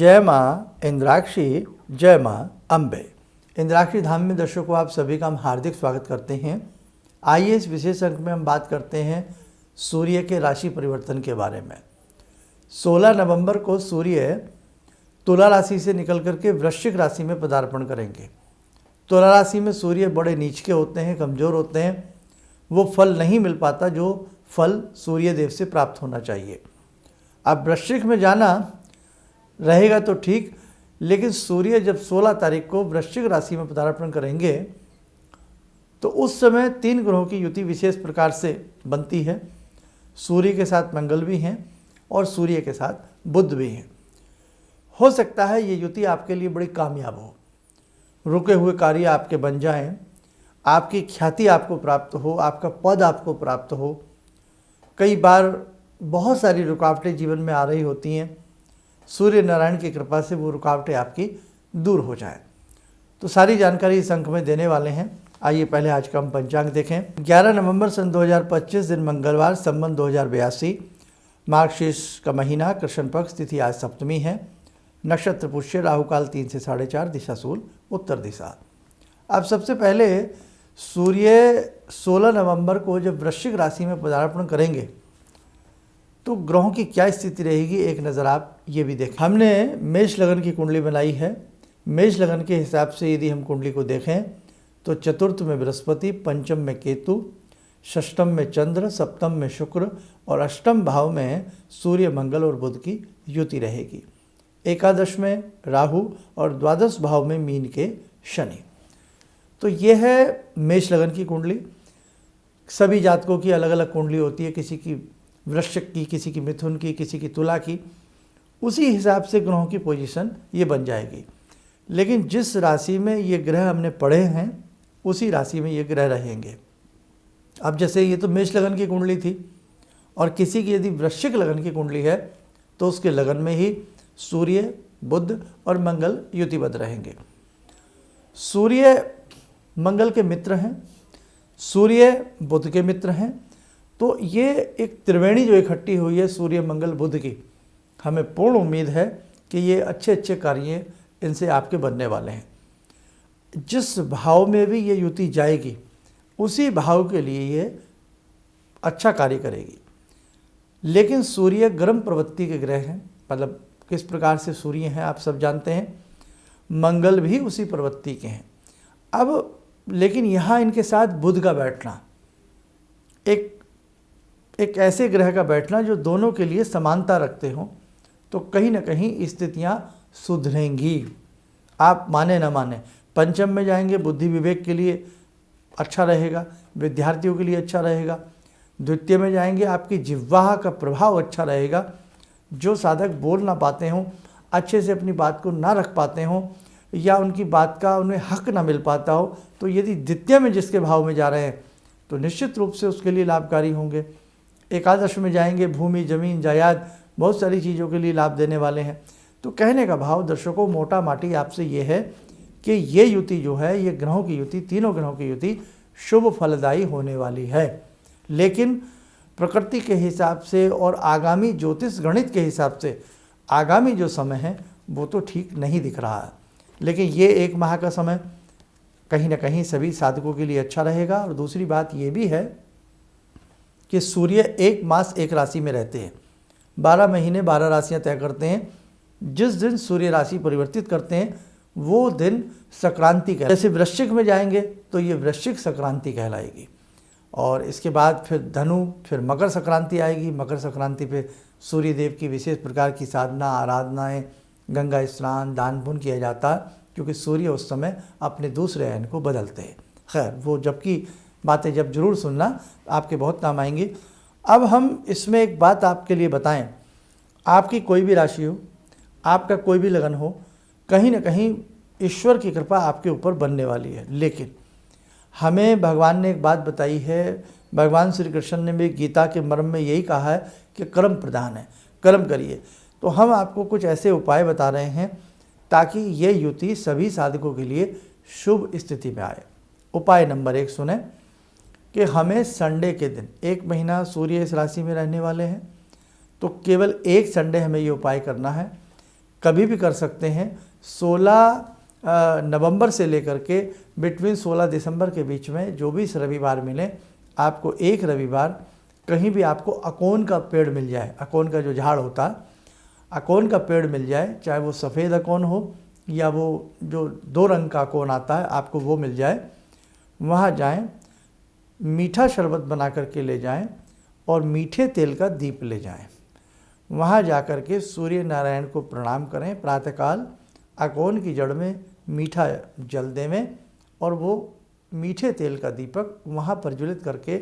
जय माँ इंद्राक्षी, जय माँ अम्बे। इंद्राक्षी धाम में दर्शकों आप सभी का हम हार्दिक स्वागत करते हैं। आइए इस विशेष अंक में हम बात करते हैं सूर्य के राशि परिवर्तन के बारे में। 16 नवंबर को सूर्य तुला राशि से निकल करके वृश्चिक राशि में पदार्पण करेंगे। तुला राशि में सूर्य बड़े नीच के होते हैं, कमज़ोर होते हैं, वो फल नहीं मिल पाता जो फल सूर्य देव से प्राप्त होना चाहिए। अब वृश्चिक में जाना रहेगा तो ठीक, लेकिन सूर्य जब 16 तारीख को वृश्चिक राशि में पदार्पण करेंगे तो उस समय 3 ग्रहों की युति विशेष प्रकार से बनती है। सूर्य के साथ मंगल भी हैं और सूर्य के साथ बुध भी हैं। हो सकता है ये युति आपके लिए बड़ी कामयाब हो, रुके हुए कार्य आपके बन जाएं, आपकी ख्याति आपको प्राप्त हो, आपका पद आपको प्राप्त हो। कई बार बहुत सारी रुकावटें जीवन में आ रही होती हैं, सूर्य नारायण की कृपा से वो रुकावटें आपकी दूर हो जाए। तो सारी जानकारी इस अंक में देने वाले हैं। आइए पहले आज का हम पंचांग देखें। 11 नवंबर सन 2025 दिन मंगलवार, संवत 2082, मार्गशीर्ष का महीना, कृष्ण पक्ष, तिथि आज सप्तमी है, नक्षत्र पुष्य, राहुकाल 3 से 4:30, दिशा सूल उत्तर दिशा। अब सबसे पहले सूर्य 16 नवंबर को जब वृश्चिक राशि में पदार्पण करेंगे तो ग्रहों की क्या स्थिति रहेगी, एक नज़र आप ये भी देखें। हमने मेष लगन की कुंडली बनाई है। मेष लगन के हिसाब से यदि हम कुंडली को देखें तो चतुर्थ में बृहस्पति, पंचम में केतु, षष्टम में चंद्र, सप्तम में शुक्र और अष्टम भाव में सूर्य, मंगल और बुध की युति रहेगी। एकादश में राहु और द्वादश भाव में मीन के शनि। तो ये है मेष लगन की कुंडली। सभी जातकों की अलग अलग कुंडली होती है, किसी की वृश्चिक की, किसी की मिथुन की, किसी की तुला की। उसी हिसाब से ग्रहों की पोजीशन ये बन जाएगी। लेकिन जिस राशि में ये ग्रह हमने पढ़े हैं उसी राशि में ये ग्रह रहेंगे। अब जैसे ये तो मेष लगन की कुंडली थी और किसी की यदि वृश्चिक लगन की कुंडली है तो उसके लगन में ही सूर्य, बुध और मंगल युतिबद्ध रहेंगे। सूर्य मंगल के मित्र हैं, सूर्य बुध के मित्र हैं। तो ये एक त्रिवेणी जो इकट्ठी हुई है सूर्य, मंगल, बुध की, हमें पूर्ण उम्मीद है कि ये अच्छे अच्छे कार्य इनसे आपके बनने वाले हैं। जिस भाव में भी ये युति जाएगी उसी भाव के लिए ये अच्छा कार्य करेगी। लेकिन सूर्य गर्म प्रवृत्ति के ग्रह हैं, मतलब किस प्रकार से सूर्य हैं आप सब जानते हैं। मंगल भी उसी प्रवृत्ति के हैं। अब लेकिन यहाँ इनके साथ बुध का बैठना, एक ऐसे ग्रह का बैठना जो दोनों के लिए समानता रखते हों, तो कहीं ना कहीं स्थितियाँ सुधरेंगी। आप माने न माने, पंचम में जाएंगे, बुद्धि विवेक के लिए अच्छा रहेगा, विद्यार्थियों के लिए अच्छा रहेगा। द्वितीय में जाएंगे, आपकी जिह्वा का प्रभाव अच्छा रहेगा। जो साधक बोल ना पाते हों, अच्छे से अपनी बात को ना रख पाते हों या उनकी बात का उन्हें हक ना मिल पाता हो, तो यदि द्वितीय में जिसके भाव में जा रहे हैं तो निश्चित रूप से उसके लिए लाभकारी होंगे। एकादश में जाएंगे, भूमि, जमीन, जायदाद, बहुत सारी चीज़ों के लिए लाभ देने वाले हैं। तो कहने का भाव दर्शकों मोटा माटी आपसे ये है कि ये युति जो है, ये ग्रहों की युति, तीनों ग्रहों की युति शुभ फलदायी होने वाली है। लेकिन प्रकृति के हिसाब से और आगामी ज्योतिष गणित के हिसाब से आगामी जो समय है वो तो ठीक नहीं दिख रहा है। लेकिन ये 1 माह का समय कहीं ना कहीं सभी साधकों के लिए अच्छा रहेगा। और दूसरी बात ये भी है कि सूर्य 1 मास 1 राशि में रहते हैं, 12 महीने 12 राशियां तय करते हैं। जिस दिन सूर्य राशि परिवर्तित करते हैं वो दिन संक्रांति का, जैसे वृश्चिक में जाएंगे तो ये वृश्चिक संक्रांति कहलाएगी। और इसके बाद फिर धनु, फिर मकर संक्रांति आएगी। मकर संक्रांति पे सूर्य देव की विशेष प्रकार की साधना, आराधनाएं, गंगा स्नान, दान पुण्य किया जाता है, क्योंकि सूर्य उस समय अपने दूसरे अयन को बदलते हैं। खैर, वो जबकि बातें जब जरूर सुनना, आपके बहुत काम आएंगी। अब हम इसमें एक बात आपके लिए बताएं, आपकी कोई भी राशि हो, आपका कोई भी लगन हो, कहीं ना कहीं ईश्वर की कृपा आपके ऊपर बनने वाली है। लेकिन हमें भगवान ने एक बात बताई है, भगवान श्री कृष्ण ने भी गीता के मर्म में यही कहा है कि कर्म प्रधान है, कर्म करिए। तो हम आपको कुछ ऐसे उपाय बता रहे हैं ताकि ये युति सभी साधकों के लिए शुभ स्थिति में आए। उपाय नंबर 1 सुने कि हमें संडे के दिन, 1 महीना सूर्य इस राशि में रहने वाले हैं, तो केवल एक संडे हमें ये उपाय करना है। कभी भी कर सकते हैं। 16 नवंबर से लेकर के बिटवीन 16 दिसंबर के बीच में जो भी रविवार मिले, आपको एक रविवार कहीं भी आपको अकोन का पेड़ मिल जाए, अकोन का जो झाड़ होता है, अकोन का पेड़ मिल जाए, चाहे वो सफ़ेद अकोन हो या वो जो 2 रंग का अकोन आता है, आपको वो मिल जाए, वहाँ जाएं, मीठा शरबत बना करके ले जाएं और मीठे तेल का दीप ले जाएं। वहाँ जा कर के सूर्य नारायण को प्रणाम करें, प्रातःकाल अकोन की जड़ में मीठा जल देवें और वो मीठे तेल का दीपक वहाँ प्रज्वलित करके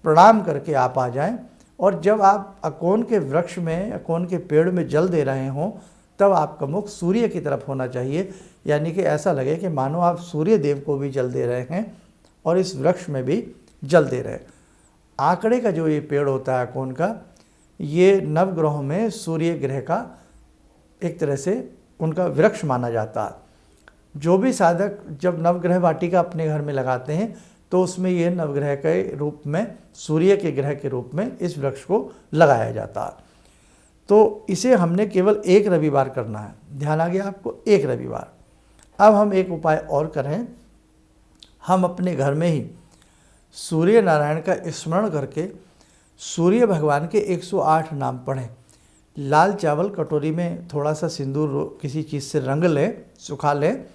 प्रणाम करके आप आ जाएं। और जब आप अकोन के वृक्ष में, अकोन के पेड़ में जल दे रहे हों, तब आपका मुख सूर्य की तरफ होना चाहिए, यानी कि ऐसा लगे कि मानो आप सूर्य देव को भी जल दे रहे हैं और इस वृक्ष में भी जल दे रहे हैं। आंकड़े का जो ये पेड़ होता है अकोन का, ये नवग्रहों में सूर्य ग्रह का एक तरह से उनका वृक्ष माना जाता है। जो भी साधक जब नवग्रह वाटिका अपने घर में लगाते हैं तो उसमें ये नवग्रह के रूप में, सूर्य के ग्रह के रूप में इस वृक्ष को लगाया जाता है। तो इसे हमने केवल एक रविवार करना है, ध्यान आ गया आपको, एक रविवार। अब हम एक उपाय और करें, हम अपने घर में ही सूर्य नारायण का स्मरण करके सूर्य भगवान के 108 नाम पढ़ें। लाल चावल कटोरी में थोड़ा सा सिंदूर किसी चीज़ से रंग लें, सुखा लें,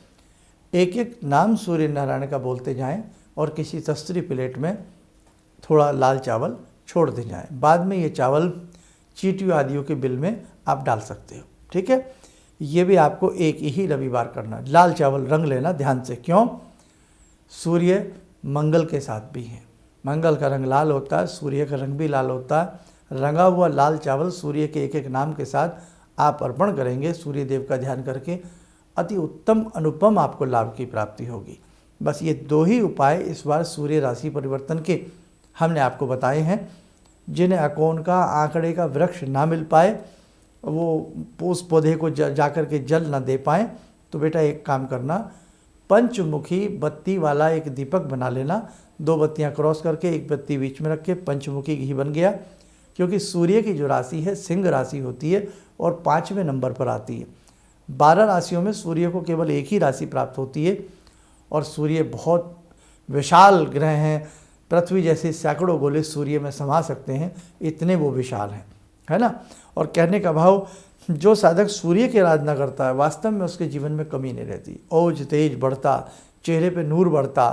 एक एक नाम सूर्य नारायण का बोलते जाएं और किसी तस्तरी प्लेट में थोड़ा लाल चावल छोड़ दे जाएं। बाद में ये चावल चींटियों आदियों के बिल में आप डाल सकते हो, ठीक है। ये भी आपको एक ही रविवार करना। लाल चावल रंग लेना ध्यान से, क्यों? सूर्य मंगल के साथ भी है, मंगल का रंग लाल होता है, सूर्य का रंग भी लाल होता है। रंगा हुआ लाल चावल सूर्य के एक एक नाम के साथ आप अर्पण करेंगे, सूर्य देव का ध्यान करके अति उत्तम अनुपम आपको लाभ की प्राप्ति होगी। बस ये 2 ही उपाय इस बार सूर्य राशि परिवर्तन के हमने आपको बताए हैं। जिन्हें अकोन का, आंकड़े का वृक्ष ना मिल पाए, वो उस पौधे को जाकर के जल ना दे पाएँ, तो बेटा एक काम करना, पंचमुखी बत्ती वाला एक दीपक बना लेना। 2 बत्तियां क्रॉस करके एक बत्ती बीच में रख के पंचमुखी घी बन गया। क्योंकि सूर्य की जो राशि है सिंह राशि होती है और 5वें नंबर पर आती है। 12 राशियों में सूर्य को केवल एक ही राशि प्राप्त होती है और सूर्य बहुत विशाल ग्रह हैं, पृथ्वी जैसे सैकड़ों गोले सूर्य में समा सकते हैं, इतने वो विशाल हैं, है ना। और कहने का भाव, जो साधक सूर्य की आराधना करता है वास्तव में उसके जीवन में कमी नहीं रहती, ओज तेज बढ़ता, चेहरे पे नूर बढ़ता,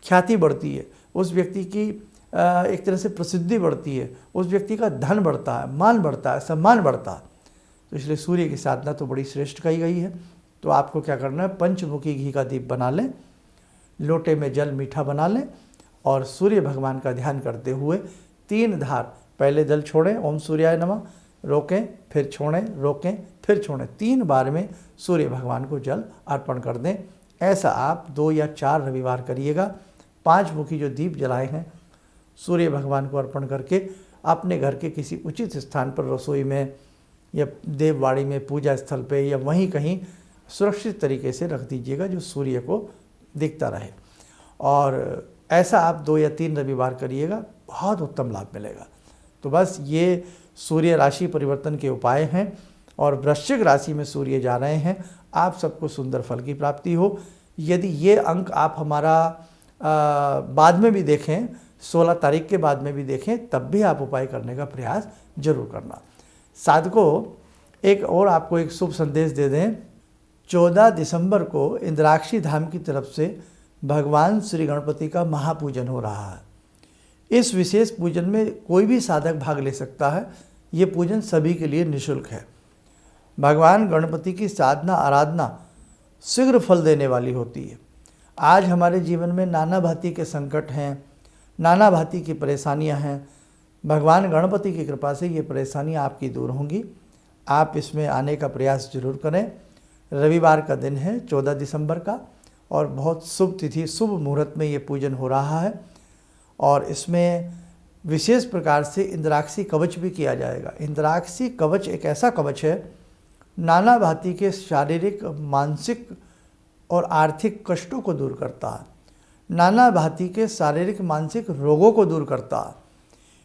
ख्याति बढ़ती है, उस व्यक्ति की एक तरह से प्रसिद्धि बढ़ती है, उस व्यक्ति का धन बढ़ता है, मान बढ़ता है, सम्मान बढ़ता है। तो इसलिए सूर्य की साधना तो बड़ी श्रेष्ठ कही गई है। तो आपको क्या करना है, पंचमुखी घी का दीप बना लें, लोटे में जल मीठा बना लें और सूर्य भगवान का ध्यान करते हुए 3 धार, पहले जल छोड़ें, ओम सूर्याय नमः, रोकें, फिर छोड़ें, रोकें, फिर छोड़ें, 3 बार में सूर्य भगवान को जल अर्पण कर दें। ऐसा आप 2 या 4 रविवार करिएगा। 5 मुखी जो दीप जलाए हैं सूर्य भगवान को अर्पण करके अपने घर के किसी उचित स्थान पर, रसोई में या देववाड़ी में, पूजा स्थल पे या वहीं कहीं सुरक्षित तरीके से रख दीजिएगा जो सूर्य को दिखता रहे। और ऐसा आप 2 या 3 रविवार करिएगा, बहुत उत्तम लाभ मिलेगा। तो बस ये सूर्य राशि परिवर्तन के उपाय हैं और वृश्चिक राशि में सूर्य जा रहे हैं। आप सबको सुंदर फल की प्राप्ति हो। यदि ये अंक आप हमारा बाद में भी देखें, 16 तारीख के बाद में भी देखें, तब भी आप उपाय करने का प्रयास जरूर करना। साधकों, एक और आपको एक शुभ संदेश दे दें। 14 दिसंबर को इंद्राक्षी धाम की तरफ से भगवान श्री गणपति का महापूजन हो रहा है। इस विशेष पूजन में कोई भी साधक भाग ले सकता है। ये पूजन सभी के लिए निःशुल्क है। भगवान गणपति की साधना आराधना शीघ्र फल देने वाली होती है। आज हमारे जीवन में नाना भांति के संकट हैं, नाना भांति की परेशानियां हैं। भगवान गणपति की कृपा से ये परेशानियां आपकी दूर होंगी। आप इसमें आने का प्रयास जरूर करें। रविवार का दिन है 14 दिसंबर का और बहुत शुभ तिथि, शुभ मुहूर्त में ये पूजन हो रहा है और इसमें विशेष प्रकार से इंद्राक्षी कवच भी किया जाएगा। इंद्राक्षी कवच एक ऐसा कवच है, नाना भांति के शारीरिक, मानसिक और आर्थिक कष्टों को दूर करता है, नाना भांति के शारीरिक मानसिक रोगों को दूर करता है।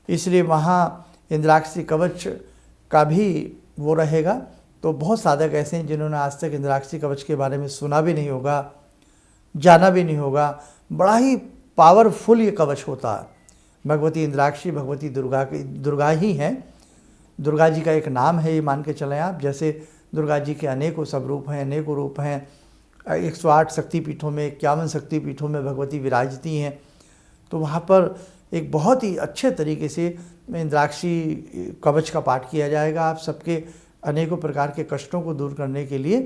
इसलिए वहाँ इंद्राक्षी कवच का भी वो रहेगा। तो बहुत साधक ऐसे हैं जिन्होंने आज तक इंद्राक्षी कवच के बारे में सुना भी नहीं होगा, जाना भी नहीं होगा। बड़ा ही पावरफुल ये कवच होता है। भगवती इंद्राक्षी भगवती दुर्गा ही हैं। दुर्गा जी का एक नाम है, ये मान के चलें आप। जैसे दुर्गा जी के अनेकों स्वरूप हैं, अनेकों रूप हैं। 108 शक्तिपीठों में, 51 शक्तिपीठों में भगवती विराजती हैं। तो वहाँ पर एक बहुत ही अच्छे तरीके से इंद्राक्षी कवच का पाठ किया जाएगा आप सबके अनेकों प्रकार के कष्टों को दूर करने के लिए।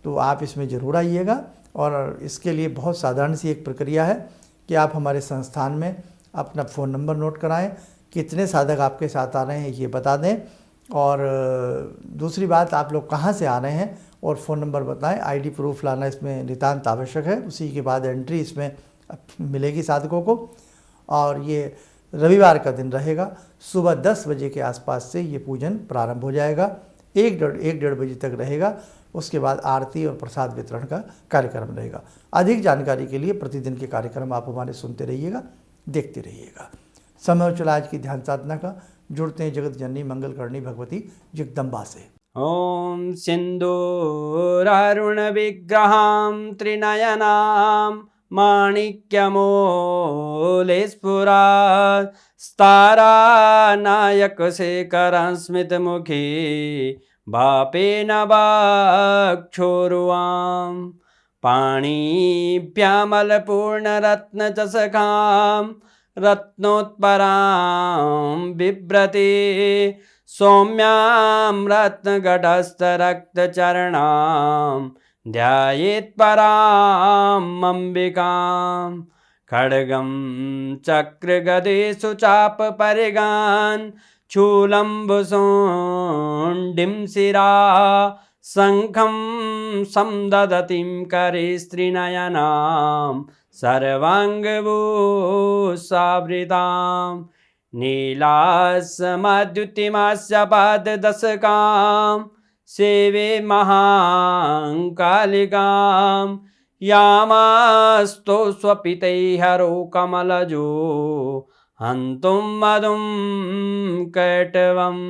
तो आप इसमें ज़रूर आइएगा। और इसके लिए बहुत साधारण सी एक प्रक्रिया है कि आप हमारे संस्थान में अपना फ़ोन नंबर नोट कराएं, कितने साधक आपके साथ आ रहे हैं ये बता दें, और दूसरी बात आप लोग कहाँ से आ रहे हैं और फ़ोन नंबर बताएं। आईडी प्रूफ लाना इसमें नितांत आवश्यक है। उसी के बाद एंट्री इसमें मिलेगी साधकों को। और ये रविवार का दिन रहेगा। सुबह 10 बजे के आसपास से ये पूजन प्रारंभ हो जाएगा, एक डेढ़ बजे तक रहेगा। उसके बाद आरती और प्रसाद वितरण का कार्यक्रम रहेगा। अधिक जानकारी के लिए प्रतिदिन के कार्यक्रम आप हमारे सुनते रहिएगा, देखते रहिएगा। समय चला आज की ध्यान साधना का। जुड़ते हैं जगत जननी मंगल करणी भगवती जगदम्बा से। ओम सिंदूरारुण विग्रहां त्रिनयनां माणिक्यमूले स्फुरात् स्तारानायकशेखरं स्मितमुखी भापेन वाक्छोरुवां पाणिभ्यामलपूर्णरत्नचषकां रत्नोत्परां बिभ्रति सौम्यां रत्नघटस्थरक्तचरणां ध्यायेत् पराम् अम्बिकां खड्गं चक्रगदेषु चापपरिगान् शूलम्बुसुण्डिं शिरा शङ्खं समदधतीं करे स्त्रीनयनां सर्वाङ्गभूषावृतां नीलासमद्युतिमास्य पाददशकां सेवे महाकालिकां यामास्तो स्वपितैहरो कमलजो हन्तुं मधुं कैटवम्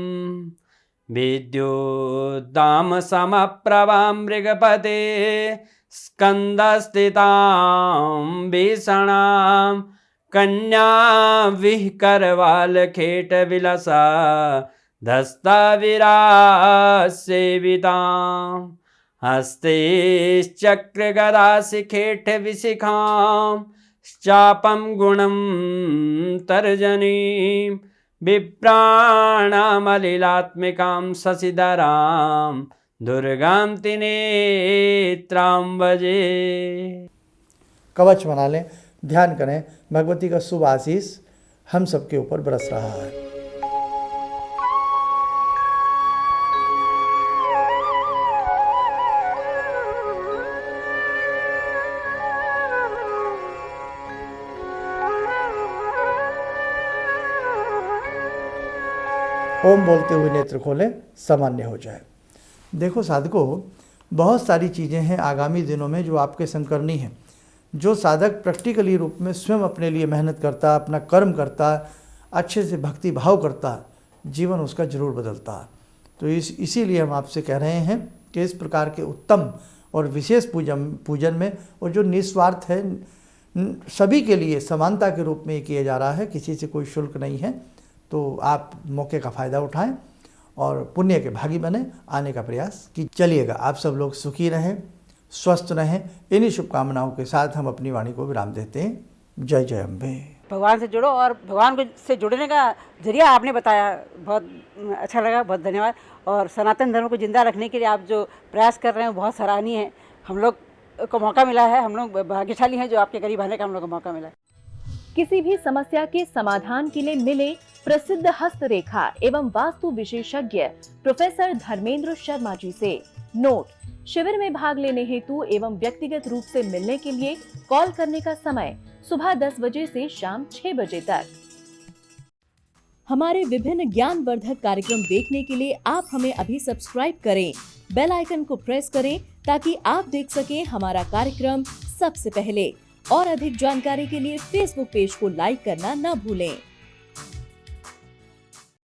विद्युद्दामसमप्रभां मृगपते स्कन्दस्थितां भीषणां कन्या विहकरवालखेटविलसा धस्ताविरासेवितां हस्तैश्चक्रगदाशिखेटविशिखां चापं गुणं तर्जनीं बिभ्राणामलिलात्मिकां शशिधरां दुर्गां त्रिनेत्रां भजे। कवच बना लें, ध्यान करें। भगवती का शुभ आशीष हम सबके ऊपर बरस रहा है। ओम बोलते हुए नेत्र खोलें, सामान्य हो जाए। देखो साधकों, बहुत सारी चीज़ें हैं आगामी दिनों में जो आपके संग करनी है। जो साधक प्रैक्टिकली रूप में स्वयं अपने लिए मेहनत करता, अपना कर्म करता, अच्छे से भक्ति भाव करता, जीवन उसका जरूर बदलता है। तो इसीलिए हम आपसे कह रहे हैं कि इस प्रकार के उत्तम और विशेष पूजन में, और जो निस्वार्थ है, सभी के लिए समानता के रूप में ये किया जा रहा है, किसी से कोई शुल्क नहीं है। तो आप मौके का फ़ायदा उठाएं और पुण्य के भागी बने, आने का प्रयास की चलिएगा। आप सब लोग सुखी रहें, स्वस्थ रहें। इन्हीं शुभकामनाओं के साथ हम अपनी वाणी को विराम देते हैं। जय जय अम्बे। भगवान से जुड़ो, और भगवान से जुड़ने का जरिया आपने बताया, बहुत अच्छा लगा, बहुत धन्यवाद। और सनातन धर्म को जिंदा रखने के लिए आप जो प्रयास कर रहे हैं बहुत सराहनीय है। हम लोग को मौका मिला है, हम लोग भाग्यशाली हैं जो आपके करीब आने का हम लोग को मौका मिला है। किसी भी समस्या के समाधान के लिए मिले प्रसिद्ध हस्तरेखा एवं वास्तु विशेषज्ञ प्रोफेसर धर्मेंद्र शर्मा जी से। नोट: शिविर में भाग लेने हेतु एवं व्यक्तिगत रूप से मिलने के लिए कॉल करने का समय सुबह 10 बजे से शाम 6 बजे तक। हमारे विभिन्न ज्ञानवर्धक कार्यक्रम देखने के लिए आप हमें अभी सब्सक्राइब करें, बेल आइकन को प्रेस करें ताकि आप देख सकें हमारा कार्यक्रम सबसे पहले। और अधिक जानकारी के लिए फेसबुक पेज को लाइक करना न भूलें।